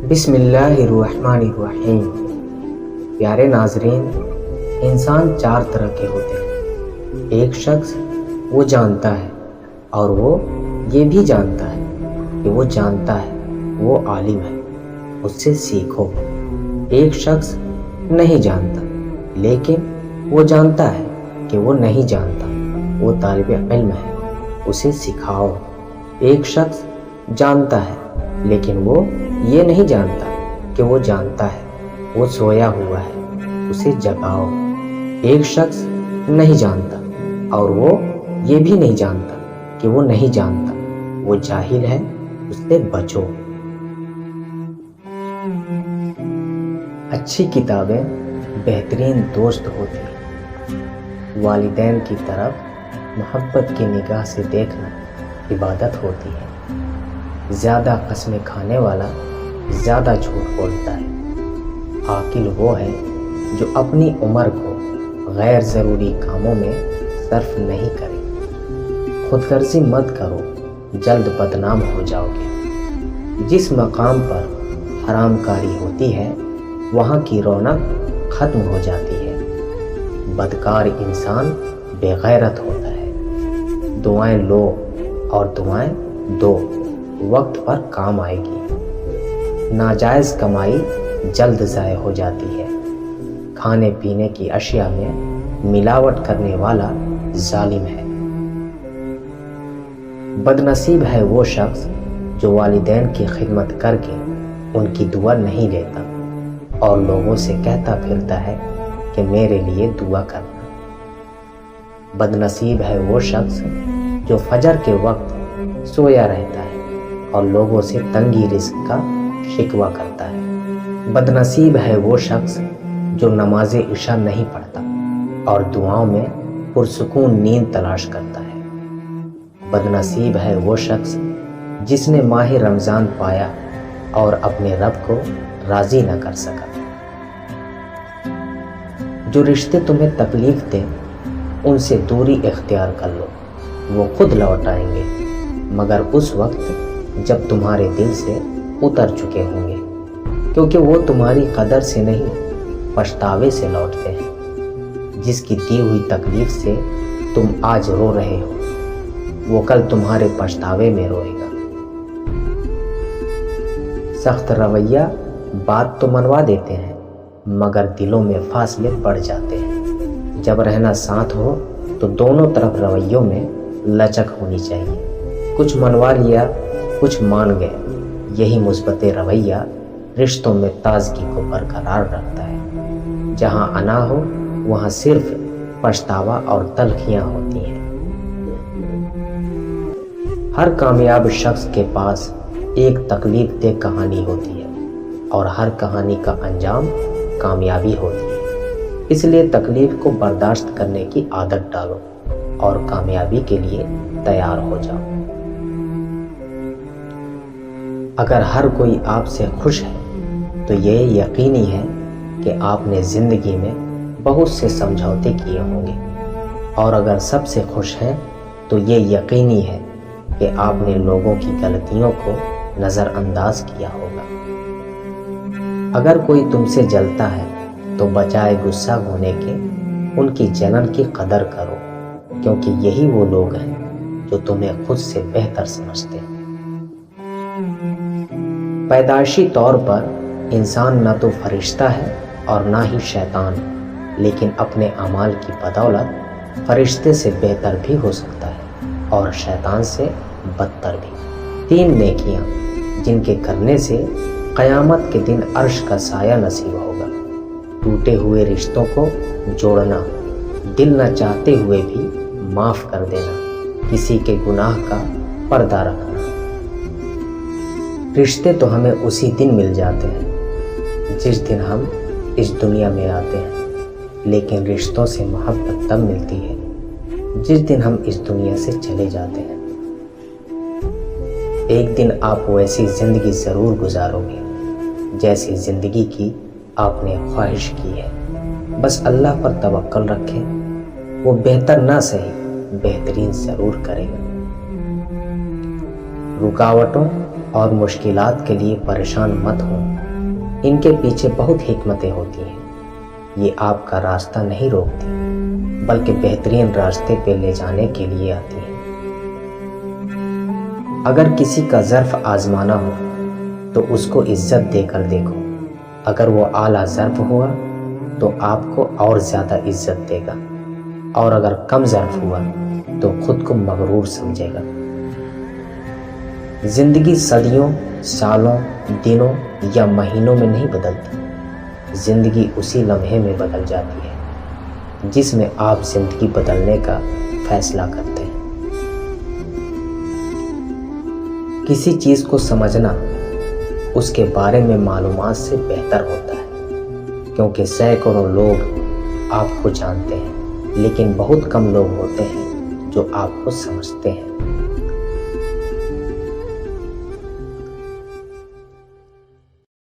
بسم اللہ الرحمن الرحیم۔ پیارے ناظرین، انسان چار طرح کے ہوتے ہیں۔ ایک شخص وہ جانتا ہے اور وہ یہ بھی جانتا ہے کہ وہ جانتا ہے، وہ عالم ہے، اس سے سیکھو۔ ایک شخص نہیں جانتا لیکن وہ جانتا ہے کہ وہ نہیں جانتا، وہ طالب علم ہے، اسے سکھاؤ۔ ایک شخص جانتا ہے لیکن وہ یہ نہیں جانتا کہ وہ جانتا ہے، وہ سویا ہوا ہے، اسے جگاؤ۔ ایک شخص نہیں جانتا اور وہ یہ بھی نہیں جانتا کہ وہ نہیں جانتا، وہ جاہل ہے، اس سے بچو۔ اچھی کتابیں بہترین دوست ہوتی ہیں۔ والدین کی طرف محبت کی نگاہ سے دیکھنا عبادت ہوتی ہے۔ زیادہ قسمیں کھانے والا زیادہ جھوٹ بولتا ہے۔ عاقل وہ ہے جو اپنی عمر کو غیر ضروری کاموں میں صرف نہیں کرے۔ خود غرضی مت کرو، جلد بدنام ہو جاؤ گے۔ جس مقام پر حرام کاری ہوتی ہے وہاں کی رونق ختم ہو جاتی ہے۔ بدکار انسان بے غیرت ہوتا ہے۔ دعائیں لو اور دعائیں دو، وقت پر کام آئے گی۔ ناجائز کمائی جلد ضائع ہو جاتی ہے۔ کھانے پینے کی اشیاء میں ملاوٹ کرنے والا ظالم ہے۔ بد نصیب ہے وہ شخص جو والدین کی خدمت کر کے ان کی دعا نہیں لیتا اور لوگوں سے کہتا پھرتا ہے کہ میرے لیے دعا کرنا۔ بد نصیب ہے وہ شخص جو فجر کے وقت سویا رہتا ہے اور لوگوں سے تنگی رزق کا شکوہ کرتا ہے۔ بد نصیب ہے وہ شخص جو نماز عشاء نہیں پڑھتا اور دعاؤں میں پرسکون نیند تلاش کرتا ہے۔ بد نصیب ہے وہ شخص جس نے ماہ رمضان پایا اور اپنے رب کو راضی نہ کر سکا۔ جو رشتے تمہیں تکلیف دیں ان سے دوری اختیار کر لو، وہ خود لوٹ آئیں گے مگر اس وقت جب تمہارے دل سے اتر چکے ہوں گے، کیونکہ وہ تمہاری قدر سے نہیں پچھتاوے سے لوٹتے ہیں۔ جس کی دی ہوئی تکلیف سے تم آج رو رہے ہو وہ کل تمہارے پچھتاوے میں روئے گا۔ سخت رویہ بات تو منوا دیتے ہیں مگر دلوں میں فاصلے بڑھ جاتے ہیں۔ جب رہنا ساتھ ہو تو دونوں طرف رویوں میں لچک ہونی چاہیے۔ کچھ منوا لیا، کچھ مان گئے، یہی مثبت رویہ رشتوں میں تازگی کو برقرار رکھتا ہے۔ جہاں انا ہو وہاں صرف پچھتاوا اور تلخیاں ہوتی ہیں۔ ہر کامیاب شخص کے پاس ایک تکلیف دہ کہانی ہوتی ہے اور ہر کہانی کا انجام کامیابی ہوتی ہے۔ اس لیے تکلیف کو برداشت کرنے کی عادت ڈالو اور کامیابی کے لیے تیار ہو جاؤ۔ اگر ہر کوئی آپ سے خوش ہے تو یہ یقینی ہے کہ آپ نے زندگی میں بہت سے سمجھوتے کیے ہوں گے، اور اگر سب سے خوش ہیں تو یہ یقینی ہے کہ آپ نے لوگوں کی غلطیوں کو نظر انداز کیا ہوگا۔ اگر کوئی تم سے جلتا ہے تو بجائے غصہ ہونے کے ان کی جلن کی قدر کرو، کیونکہ یہی وہ لوگ ہیں جو تمہیں خود سے بہتر سمجھتے ہیں۔ پیدائشی طور پر انسان نہ تو فرشتہ ہے اور نہ ہی شیطان، لیکن اپنے اعمال کی بدولت فرشتے سے بہتر بھی ہو سکتا ہے اور شیطان سے بدتر بھی۔ 3 نیکیاں جن کے کرنے سے قیامت کے دن عرش کا سایہ نصیب ہوگا: ٹوٹے ہوئے رشتوں کو جوڑنا، دل نہ چاہتے ہوئے بھی معاف کر دینا، کسی کے گناہ کا پردہ رکھنا۔ رشتے تو ہمیں اسی دن مل جاتے ہیں جس دن ہم اس دنیا میں آتے ہیں، لیکن رشتوں سے محبت تب ملتی ہے جس دن ہم اس دنیا سے چلے جاتے ہیں۔ ایک دن آپ ویسی زندگی ضرور گزارو گے جیسی زندگی کی آپ نے خواہش کی ہے۔ بس اللہ پر توکل رکھیں، وہ بہتر نہ سہی بہترین ضرور کرے گا۔ رکاوٹوں اور مشکلات کے لیے پریشان مت ہوں، ان کے پیچھے بہت حکمتیں ہوتی ہیں۔ یہ آپ کا راستہ نہیں روکتی بلکہ بہترین راستے پہ لے جانے کے لیے آتی ہیں۔ اگر کسی کا ظرف آزمانا ہو تو اس کو عزت دے کر دیکھو، اگر وہ اعلیٰ ظرف ہوا تو آپ کو اور زیادہ عزت دے گا، اور اگر کم ظرف ہوا تو خود کو مغرور سمجھے گا۔ زندگی صدیوں، سالوں، دنوں یا مہینوں میں نہیں بدلتی، زندگی اسی لمحے میں بدل جاتی ہے جس میں آپ زندگی بدلنے کا فیصلہ کرتے ہیں۔ کسی چیز کو سمجھنا اس کے بارے میں معلومات سے بہتر ہوتا ہے، کیونکہ سینکڑوں لوگ آپ کو جانتے ہیں لیکن بہت کم لوگ ہوتے ہیں جو آپ کو سمجھتے ہیں۔